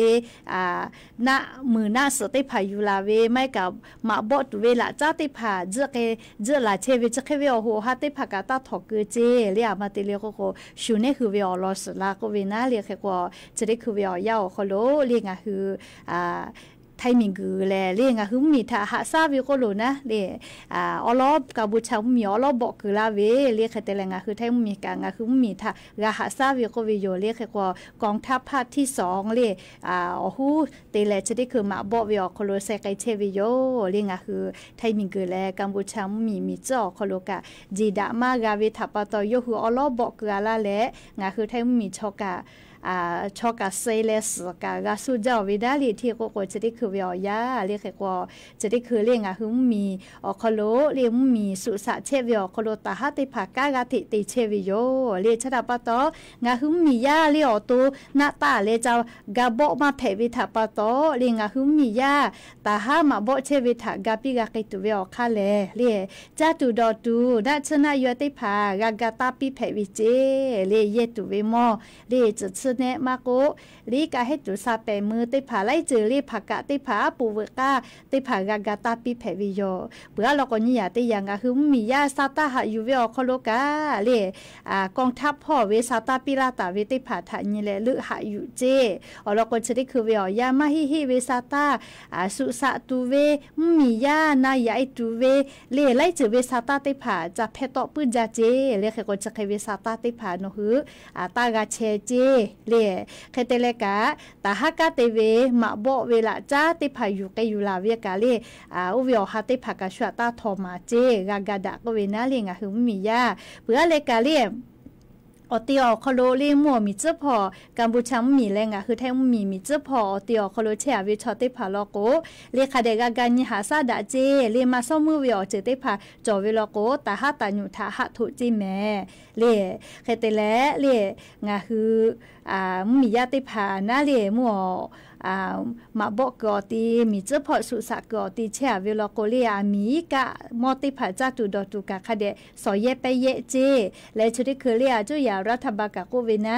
ณมือหน้าสเตผาอยู่ลาเวไม่กับมาบ่ตุเวละจ้าเตผาเจละเชเวจะเคเวโหฮาเตผากาตาถอกือเจเลอามาเตเลก็ชูเนคือเวอลอสลาก็เวนะเลขกอจะได้คือเวอยาวคโลเลงาคือไทยมิงกือแลเรียงคือมีทาหาซาวิโกโลนะเลอลอบกัมพูชามีอลอบบอกคือลาเวเรียกแต่แรงคือไทยมีกางคือมีทากาหาซาวิโกวิโยเรียกว่ากองทัพภาคที่2เลฮูเตเลจะได้คือมาบอกวิโอโคโลเซไกเชวิโยเรียงคือไทยมิงกือแลกัมพูชามีจ่อโคโลกะจีดามากาเวทัปตโยคืออลอบบอกคือลาแลงาคือไทยมีชอกะชอกาเซเลสกากาสุเจ้าวิดาลีที่ก็จะได้คือวิอยาเรียกว่าจะได้คือเรียงคือมีคโลเรียงมีสุสะเชวิโอคโลตาฮาติภากากาติติเชวิโยเรียชดาปะตองาคือมียาเรียอตูนาตาเลเจ้ากาโบมาเพวิทาปะตเรียงคือมียาตาฮามาโบเชวิทากาปิกาเกตุวิโอคาเลเรียจาตุดอตูนาชนะยติภากากาตาปิเพวิเจเรียเยตุวิโมเรียจะเนมาโกลีกาให้ตุซาเปมือติผาไล่จือลีผักกะติผาปูเวกาติผากากาตาปิเพวิโยเบื่อเราก็นี่ยาติยังก็คือมียาซาตาหาอยู่เวอคโลกาเลกองทัพพ่อเวซาตาปิลาตาเวติผาทานี่แหละลึหาอยู่เจเราก็จะได้คือเวอยามาฮิเวซาตาสุสะตูเวมียานายาไอตูเวเลไล่จือเวซาตาติผาจะเพตอปืนจาเจเลก็จะเคเวซาตาติผาโนหือตากาเชเจ เล่เคเตเลกาตาฮักกาเตเวมาบ่เวลาจ้าติพายุกอยู่ลาเวกาเล่อุวิโอฮาติพากาชวตาทอมาเจกากาดะก็เวนะเล่งะหึมมียาเพื่อเลกาเล่อติอคโลเลมัวมีเจพอกัมพูชามีแรงคือแทงมีเจพอติอคโลเชวิชอติพาลโกเลคาเดกากานิหาซาดาเจเลมาซอมือวิอเจติพาจอวิลโกตาหาตาญุทาหะทุจิแมเลเคเตเลเลงาคือมียาติพานาเลมัวมาบอกกอตีมีเจพอสุสากอตีเชวิลโกเลมีกะมอติพาจาตุดอตุกะคาเดสอเยเปเยเจและชุดิคือเลจุยารัฐบาลกะโกเวนะ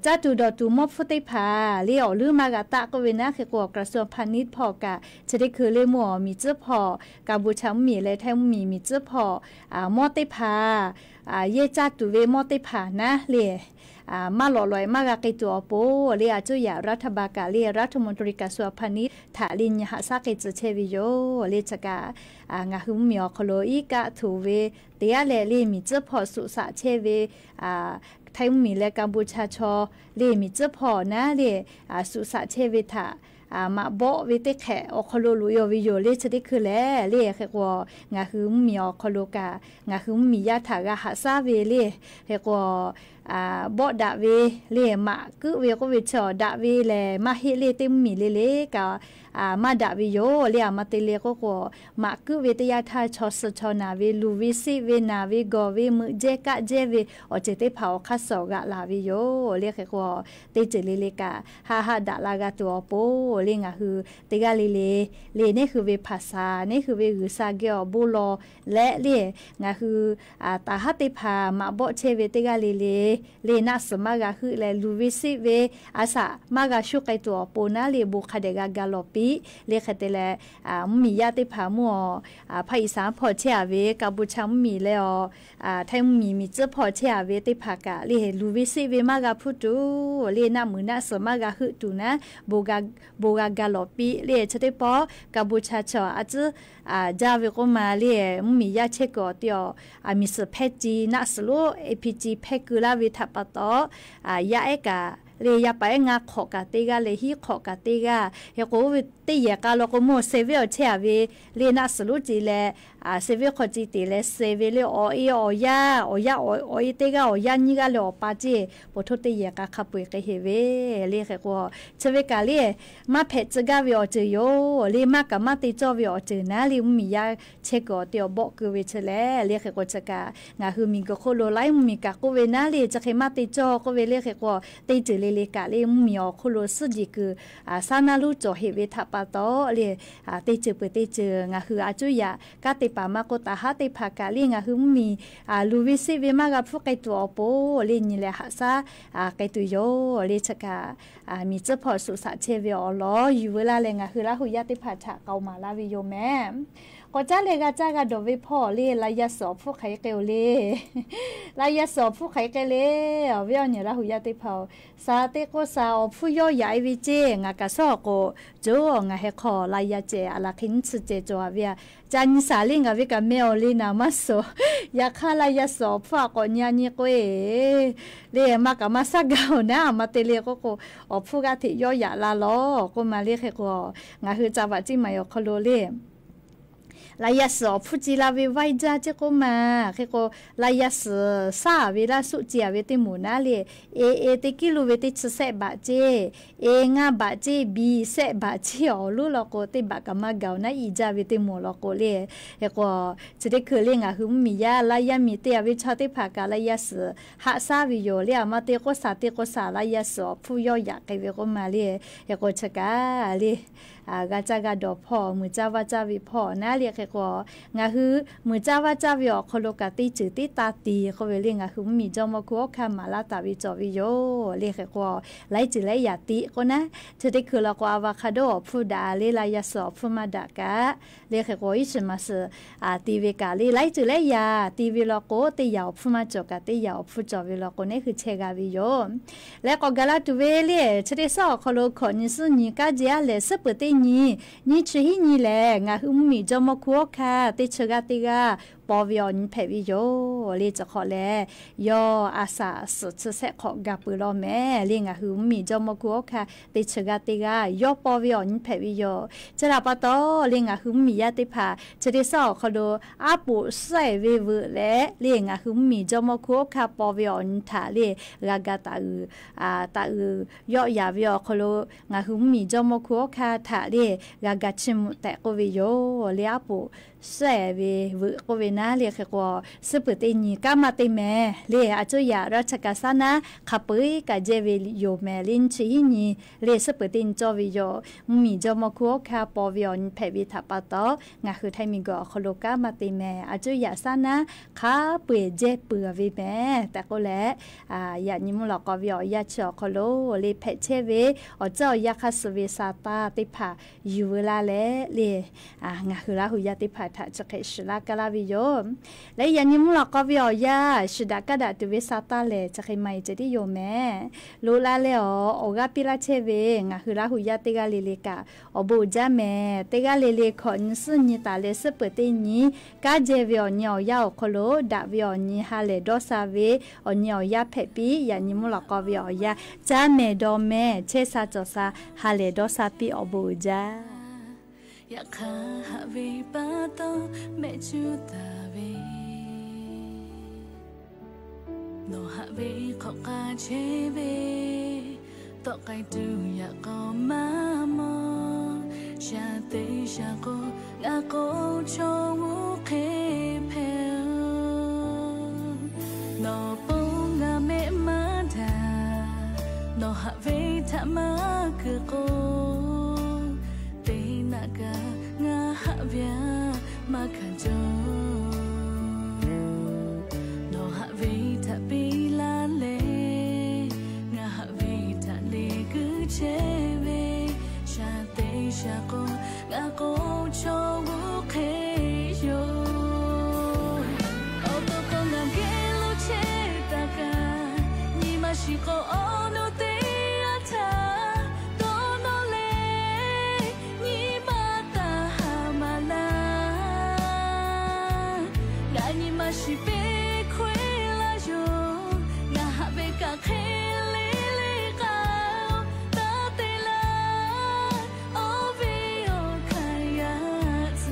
จาตุดอตุมอฟุติพาเลี้ยวลือมากะตะโกเวนะคือกกระทรวงพาณิชย์พอกะชุดิคือเลมัวมีเจพอกัมพูชามีและไทยมีเจพอมอติพาเยจาตุเวมอติพานะเลมาหล่อลอยมากะกิตัวโปเลียจุยารัฐบาลกะเลียรัฐมนตรีกระทรวงพาณิชย์ถาลินยหาซากิจเชวิโยเลจกางาหุมมีอคโลอีกะถูเวเตียเลลีมีเจพอสุสะเชเวไทยมีและกัมพูชาชอเลมีเจพอนะเลสุสะเชเวทามาบ่วิเตแขอคโลลุยวิโยเลชดิคือแลเลแขกงาคือมีอคโลกางาคือมียาถากะหาซาเวเลแขกบ่ดาเวเลมาคือเวก็เวชอดาเวแลมาเฮเลเต็มมีเลกะมาดาวิโยเลียมาเตเลก็มาคือเวตยาทาชอสชอนาเวลูวิซิเวนาเวกอเวมือเจกะเจเวอเจเตเผาคัสอกะลาวิโยเลียก็เตเจเลกะฮาดาลากะตัวโปเลงะคือเตกะเลนี่คือเวภาษานี่คือเวหือซาเกอบุโลและเลงะคือตาฮัติพามาบ่เชเวเตกะเลนะสมากะคือแลลูวิซิเวอาสามากะชุกไอตัวโปนะเลบุคาเดกะกาโลเลขเตเลมียาติพามัวภาคอีสานพอเชเวกัมพูชามีแล้วไทยมีเจพอเชเวติภากะเลลูวิซิเวมากะพุตุเลนะมือนะสมากะหึตุนะโบกากาลอปีเลชเตปอกัมพูชาชออาจจาเวก็มาเลมียาเชกอเตียวมีสเพจีนะสโลเอพีจีเพกุลาวิทัปตอยาเอกาเลยาไปงาขอกะเตกะเลยฮีขอกะเตกะเฮโกวิติยากาโลโกโมเซเวอเชอเวเลนะสลุจิเลเซเวขอจิติเลเซเวเลออีอยาเตกะอยานิกะเลอปาจิปโทติยากะคับปุยกะเฮเวเลเฮโกเชเวกะเลมาเพจกะเวอจิโยเลมากะมาติจอเวอจินะเลมียาเชกอเตียวบอกกเวเชเลเลเฮโกจะกะงาฮือมีกะโคโลไลมีกะโกเวนะเลจะเคมาติจอกเวเลเฮโกติจิเลกะเลมีอคุโลสุจิคือซานาลูจอเฮเวทัปตอเลเตจือเปเตจืองาคืออาจุยากะติปามาโกตาหะติภากะเลงาคือมีลูวิซิเวมากะฟุกไกตัวโปเลนิเลหะซาไกตุโยเลชกะมีเจพอสุสะเชเวอลออยู่เวลาเลงาคือละหุยาติภาชะเกามาลาวิโยแม่ก็จ้าเลยกะจ้ากะโดวิพ่อเลลายาสอบผู้ไขเกลเลลายาสอบผู้ไขเกลเลเวียเนี่ยละหุยาติเผาซาเตโกซาผู้ย่อใหญ่วิเจงากะซอโกโจงาเฮคอลายาเจอะลาคินซเจโจเวียจานิสาลิงกะวิกะเมอลีนามาโซยาคาลายาสอบฟากอญานิโกเอเลมากะมาซะกาวนะมาเตเลโกโกผู้กะติย่อยะลาลอก็มาเรียกเฮโกงาคือจาวะจิมายอคโลเลลายาสอผู้จีลาเวไวจ้าเจโกมาเขโกลายาสซาเวลาสุจีเวติมูนาเลเอติกิลูเวติชเซบะเจงาบะเจบีเซบะเจอลูลโกติบะกะมะกาวนะอีจาเวติมูลโกเลเขโกจะได้คือเลงะหุมมียาลายามีเตเวชอติภากะลายาสหะซาวิโยเลมาเตโกสาลายาสอผู้ย่อยะเกเวโกมาเลเขโกชะกาเลกาจากาดอพ่อมือจ้าวาจาวิพ่อนะเรียกก็งาฮือมือจ้าวาจาวิอคโลกาติจืติตาตีเขาเวลีงาฮือมีจอมกัวคามาลาตาวิจอวิโยเรียกก็ไลจืไลยาติก็นะจะได้คือละก็อะวาคาโดผู้ดาเลลายาสอผู้มาดากะเรียกก็อิสมาสตีเวกาเลไลจืไลยาตีวิลโกติยาวผู้มาจกาติยาวผู้จอวิลโกนี่คือเชกาวิโยและก็กาลาตุเวเลจะได้สอคโลขอนิสุนิกาเจียเลสเปตินี่ชื่อนี่แหละงาหุมมีจอมคัวค่ะติชกาติกาป ปอวิออนเพวิโยเลจะขอแลยออาสาสุดเสขอกาปุรอแม่เลียงหืมมีจอมกัวค่ะติชกาติกายอปอวิออนเพวิโยจะรับปะตอเลียงหืมมียาติพาจะได้สอขโดอาปุใส่เวเวและเลียงหืมมีจอมกัวค่ะปอวิออนถาเลรากาตาตายอยาวิอขโลงาหืมมีจอมกัวค่ะถาเลรากาชิมแต่กวิโยเลียปุใส่เววก็เวน่าเรียกว่าสปุตินีกามาติแม่เรียอาจุยาราชกาสนะขับไปกับเจวิโยแม่ลินชีนีเรียสปุตินจอวิโยมีจอมคัวคาปอวิออนเพวิทัปตองาคือไทยมีก็ขลุกามาติแม่อาจุยาสนะขาเปื่อเจเปื่อวิแม่แต่ก็แล้วอย่างนี้มุลกวิอยาเชอขลุเรียเพเชเวอเจ้ายาคาสเวซาตาติพาอยู่เวลาแล้วเรียงาคือละหุยาติพาถ้าจะเกิดสุรากาลาวิโยและอย่างนี้มุลกวิอยาสุดากระดาษวิสาตาเลจะเกิดไม่จะได้โยแม่รู้ละแล้วโอกาปิลาเชเวงาคือละหุยาติกาลิลิกาอบูจาแม่ติกาลิลิคอนสุนิตาเลสเปตินีกาเจวิออนยอยาโคโลดาวิออนีฮาเลดอซาเวออนยอยาเพปีอย่างนี้มุลกวิอยาจาเมดอแม่เชซาจอซาฮาเลดอซาปีอบูจาอยากหาเวปาโตเมจูตาเวโนหาเวขอกาเชเวตอกไกดูอยากก็มาโมชาเตชาโกงาโกโชวุเคเพลโนปงงาเมมาดาโนหาเวทามาคือโกงาหะเวียมาขันโจโนหะเวทะปีลาเลงาหะเวทะเลกุเชเวชาเตชาโกงาโกโชวุเคโยโอโตโกงาเกลุเชตากานิมาชิโกโอโนเตอาทา是被亏了哟，那还被搞黑里里搞，到底了，哦为我看样子。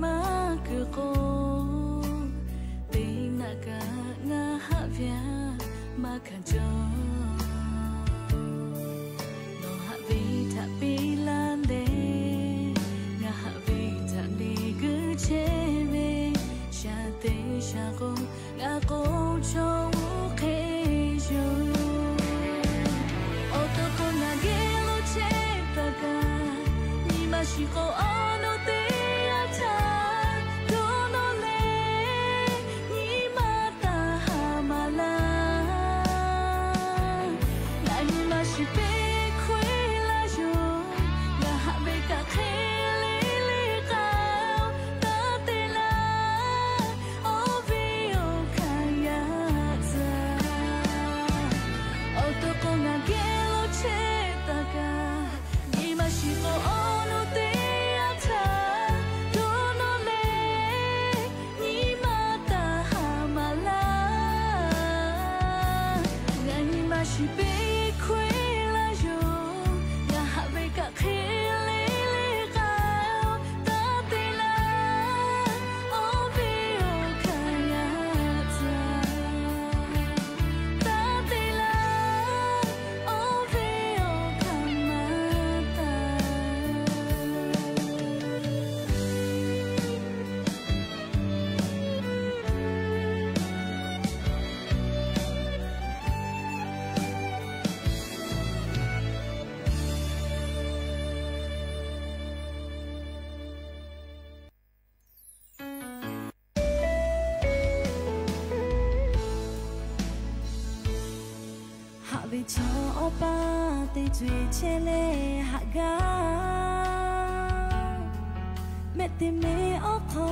มาคือโกตีนากางาหะเวียมาขันโจโนหะเวทะปีลาเลงาหะเวทะเลกุเชเวชาเตชาโกงาโกโชวุเคโยโอโตโกนาเกโลเชตากานิมาชิโกโอโนเตしこおのてやた vì cho ba tê duy chê lê hạ ga mẹ tê mê ó khó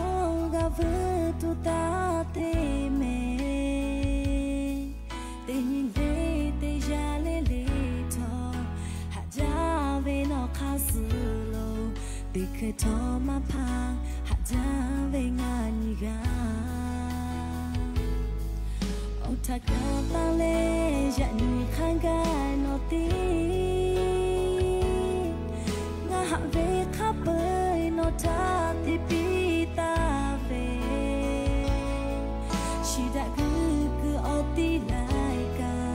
ga vư tu ta tê mê tê nhìn lê tê ya lê lê thọ hạ ra về nó khá sư lô tê khơi thọ mà phang hạ ra về ngà nhì ga ô thà cả ta lê dạ nhì khang ga nó tê ngà hạ về khá bơi nó ta tê pi ta về chỉ đã cứ ô tê lại cả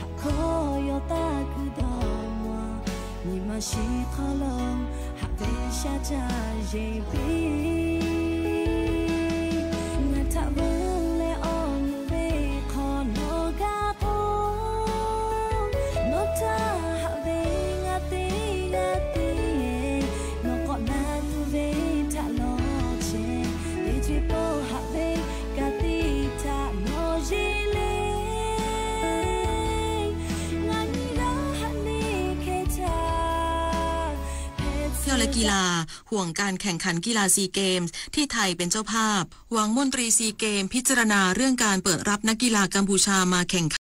hạ khó yo ta cứ đo mùa nhìn mà chỉ khó lòng hạ về xa cha dễ bi ngà thả vương lê ôn về khó nó ga thô nó ta hạ về ngà tê nó còn là thu về thả lo chê để chơi bố hạ về cả tê thả nó dễ lê ngà nhì ra hạ nê kê cha เที่ยวและกีฬาห่วงการแข่งขันกีฬาซีเกมส์ที่ไทยเป็นเจ้าภาพหวังมนตรีซีเกมพิจารณาเรื่องการเปิดรับนักกีฬากัมพูชามาแข่งขัน